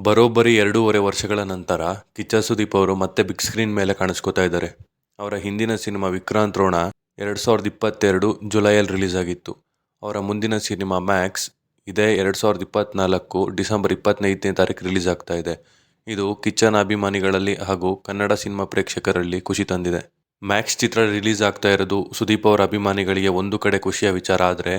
ಬರೋಬ್ಬರಿ 2.5 ವರ್ಷಗಳ ನಂತರ ಕಿಚ್ಚ ಸುದೀಪ್ ಅವರು ಮತ್ತೆ ಬಿಗ್ ಸ್ಕ್ರೀನ್ ಮೇಲೆ ಕಾಣಿಸ್ಕೋತಾ ಇದ್ದಾರೆ. ಅವರ ಹಿಂದಿನ ಸಿನಿಮಾ ವಿಕ್ರಾಂತ್ ರೋಣ 2022 ಜುಲೈಯಲ್ಲಿ ರಿಲೀಸ್ ಆಗಿತ್ತು. ಅವರ ಮುಂದಿನ ಸಿನಿಮಾ ಮ್ಯಾಕ್ಸ್ ಇದೇ 2024 ಡಿಸೆಂಬರ್ 25ನೇ ತಾರೀಕು ರಿಲೀಸ್ ಆಗ್ತಾ ಇದೆ. ಇದು ಕಿಚ್ಚನ ಅಭಿಮಾನಿಗಳಲ್ಲಿ ಹಾಗೂ ಕನ್ನಡ ಸಿನಿಮಾ ಪ್ರೇಕ್ಷಕರಲ್ಲಿ ಖುಷಿ ತಂದಿದೆ. ಮ್ಯಾಕ್ಸ್ ಚಿತ್ರ ರಿಲೀಸ್ ಆಗ್ತಾ ಇರೋದು ಸುದೀಪ್ ಅವರ ಅಭಿಮಾನಿಗಳಿಗೆ ಒಂದು ಕಡೆ ಖುಷಿಯ ವಿಚಾರ ಆದರೆ,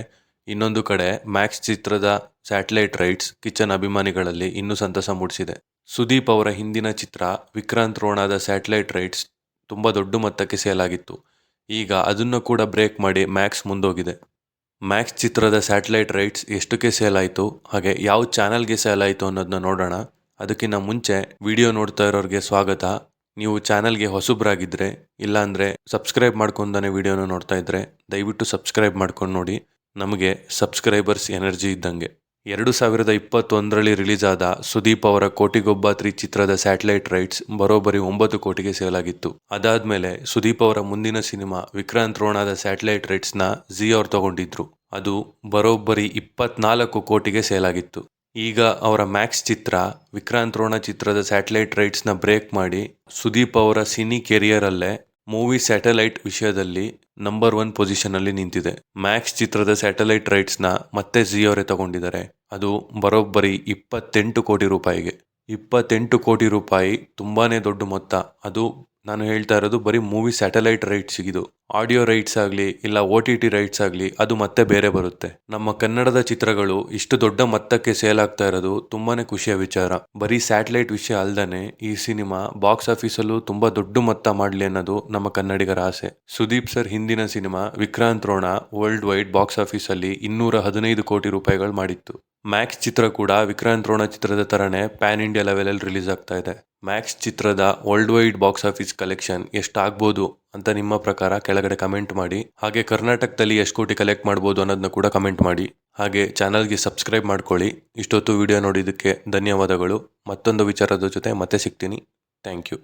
ಇನ್ನೊಂದು ಕಡೆ ಮ್ಯಾಕ್ಸ್ ಚಿತ್ರದ ಸ್ಯಾಟಲೈಟ್ ರೈಟ್ಸ್ ಕಿಚ್ಚನ ಅಭಿಮಾನಿಗಳಲ್ಲಿ ಇನ್ನೂ ಸಂತಸ ಮೂಡಿಸಿದೆ. ಸುದೀಪ್ ಅವರ ಹಿಂದಿನ ಚಿತ್ರ ವಿಕ್ರಾಂತ್ ರೋಣದ ಸ್ಯಾಟಲೈಟ್ ರೈಟ್ಸ್ ತುಂಬ ದೊಡ್ಡ ಮೊತ್ತಕ್ಕೆ ಸೇಲ್ ಆಗಿತ್ತು. ಈಗ ಅದನ್ನು ಕೂಡ ಬ್ರೇಕ್ ಮಾಡಿ ಮ್ಯಾಕ್ಸ್ ಮುಂದೋಗಿದೆ. ಮ್ಯಾಕ್ಸ್ ಚಿತ್ರದ ಸ್ಯಾಟಲೈಟ್ ರೈಟ್ಸ್ ಎಷ್ಟಕ್ಕೆ ಸೇಲ್ ಆಯಿತು, ಹಾಗೆ ಯಾವ ಚಾನಲ್ಗೆ ಸೇಲ್ ಆಯಿತು ಅನ್ನೋದನ್ನ ನೋಡೋಣ. ಅದಕ್ಕಿಂತ ಮುಂಚೆ ವಿಡಿಯೋ ನೋಡ್ತಾ ಇರೋರಿಗೆ ಸ್ವಾಗತ. ನೀವು ಚಾನಲ್ಗೆ ಹೊಸಬ್ರಾಗಿದ್ದರೆ, ಇಲ್ಲಾಂದರೆ ಸಬ್ಸ್ಕ್ರೈಬ್ ಮಾಡ್ಕೊಂಡೇ ವಿಡಿಯೋನ ನೋಡ್ತಾ ಇದ್ದರೆ ದಯವಿಟ್ಟು ಸಬ್ಸ್ಕ್ರೈಬ್ ಮಾಡ್ಕೊಂಡು ನೋಡಿ. ನಮಗೆ ಸಬ್ಸ್ಕ್ರೈಬರ್ಸ್ ಎನರ್ಜಿ ಇದ್ದಂಗೆ. 2021ರಲ್ಲಿ ರಿಲೀಸ್ ಆದ ಸುದೀಪ್ ಅವರ ಕೋಟಿಗೊಬ್ಬ 3 ಚಿತ್ರದ ಸ್ಯಾಟಲೈಟ್ ರೈಟ್ಸ್ ಬರೋಬ್ಬರಿ 9 ಕೋಟಿಗೆ ಸೇಲ್ ಆಗಿತ್ತು. ಅದಾದ್ಮೇಲೆ ಸುದೀಪ್ ಅವರ ಮುಂದಿನ ಸಿನಿಮಾ ವಿಕ್ರಾಂತ್ ರೋಣದ ಸ್ಯಾಟಲೈಟ್ ರೈಟ್ಸ್ನ ಜಿ ಅವರು ತಗೊಂಡಿದ್ರು. ಅದು ಬರೋಬ್ಬರಿ 24 ಕೋಟಿಗೆ ಸೇಲ್ ಆಗಿತ್ತು. ಈಗ ಅವರ ಮ್ಯಾಕ್ಸ್ ಚಿತ್ರ ವಿಕ್ರಾಂತ್ ರೋಣ ಚಿತ್ರದ ಸ್ಯಾಟಲೈಟ್ ರೈಟ್ಸ್ನ ಬ್ರೇಕ್ ಮಾಡಿ ಸುದೀಪ್ ಅವರ ಸಿನಿ ಕೆರಿಯರಲ್ಲೇ ಮೂವಿ ಸ್ಯಾಟಲೈಟ್ ವಿಷಯದಲ್ಲಿ ನಂಬರ್ 1 ಪೊಸಿಷನಲ್ಲಿ ನಿಂತಿದೆ. ಮ್ಯಾಕ್ಸ್ ಚಿತ್ರದ ಸ್ಯಾಟಲೈಟ್ ರೈಟ್ಸ್ನ ಮತ್ತೆ ಜಿ ಅವರೇ ತಗೊಂಡಿದ್ದಾರೆ. ಅದು ಬರೋಬ್ಬರಿ 28 ಕೋಟಿ ರೂಪಾಯಿಗೆ. 28 ಕೋಟಿ ರೂಪಾಯಿ ತುಂಬಾನೇ ದೊಡ್ಡ ಮೊತ್ತ. ಅದು ನಾನು ಹೇಳ್ತಾ ಇರೋದು ಬರೀ ಮೂವಿ ಸ್ಯಾಟಲೈಟ್ ರೈಟ್ಸ್ ಇದು. ಆಡಿಯೋ ರೈಟ್ಸ್ ಆಗಲಿ ಇಲ್ಲ OTT ರೈಟ್ಸ್ ಆಗಲಿ ಅದು ಮತ್ತೆ ಬೇರೆ ಬರುತ್ತೆ. ನಮ್ಮ ಕನ್ನಡದ ಚಿತ್ರಗಳು ಇಷ್ಟು ದೊಡ್ಡ ಮೊತ್ತಕ್ಕೆ ಸೇಲ್ ಆಗ್ತಾ ಇರೋದು ತುಂಬಾನೇ ಖುಷಿಯ ವಿಚಾರ. ಬರೀ ಸ್ಯಾಟಲೈಟ್ ವಿಷಯ ಅಲ್ದೇ ಈ ಸಿನಿಮಾ ಬಾಕ್ಸ್ ಆಫೀಸಲ್ಲೂ ತುಂಬಾ ದೊಡ್ಡ ಮೊತ್ತ ಮಾಡಲಿ ಅನ್ನೋದು ನಮ್ಮ ಕನ್ನಡಿಗರ ಆಸೆ. ಸುದೀಪ್ ಸರ್ ಹಿಂದಿನ cinema Vikrant Rona world wide box ಆಫೀಸಲ್ಲಿ 215 ಕೋಟಿ ರೂಪಾಯಿಗಳು ಮಾಡಿತ್ತು. ಮ್ಯಾಕ್ಸ್ ಚಿತ್ರ ಕೂಡ ವಿಕ್ರಾಂತ್ ರೋಣ ಚಿತ್ರದ ತರನೇ ಪ್ಯಾನ್ ಇಂಡಿಯಾ ಲೆವೆಲಲ್ಲಿ ರಿಲೀಸ್ ಆಗ್ತಾ ಇದೆ. ಮ್ಯಾಕ್ಸ್ ಚಿತ್ರದ world wide box office collection ಎಷ್ಟಾಗ್ಬೋದು ಅಂತ ನಿಮ್ಮ ಪ್ರಕಾರ ಕೆಳಗಡೆ ಕಮೆಂಟ್ ಮಾಡಿ. ಹಾಗೆ ಕರ್ನಾಟಕದಲ್ಲಿ ಎಷ್ಟು ಕೋಟಿ ಕಲೆಕ್ಟ್ ಮಾಡ್ಬೋದು ಅನ್ನೋದನ್ನ ಕೂಡ ಕಮೆಂಟ್ ಮಾಡಿ. ಹಾಗೆ ಚಾನಲ್ಗೆ ಸಬ್ಸ್ಕ್ರೈಬ್ ಮಾಡ್ಕೊಳ್ಳಿ. ಇಷ್ಟೊತ್ತು ವಿಡಿಯೋ ನೋಡಿದ್ದಕ್ಕೆ ಧನ್ಯವಾದಗಳು. ಮತ್ತೊಂದು ವಿಚಾರದ ಜೊತೆ ಮತ್ತೆ ಸಿಗ್ತೀನಿ. Thank you.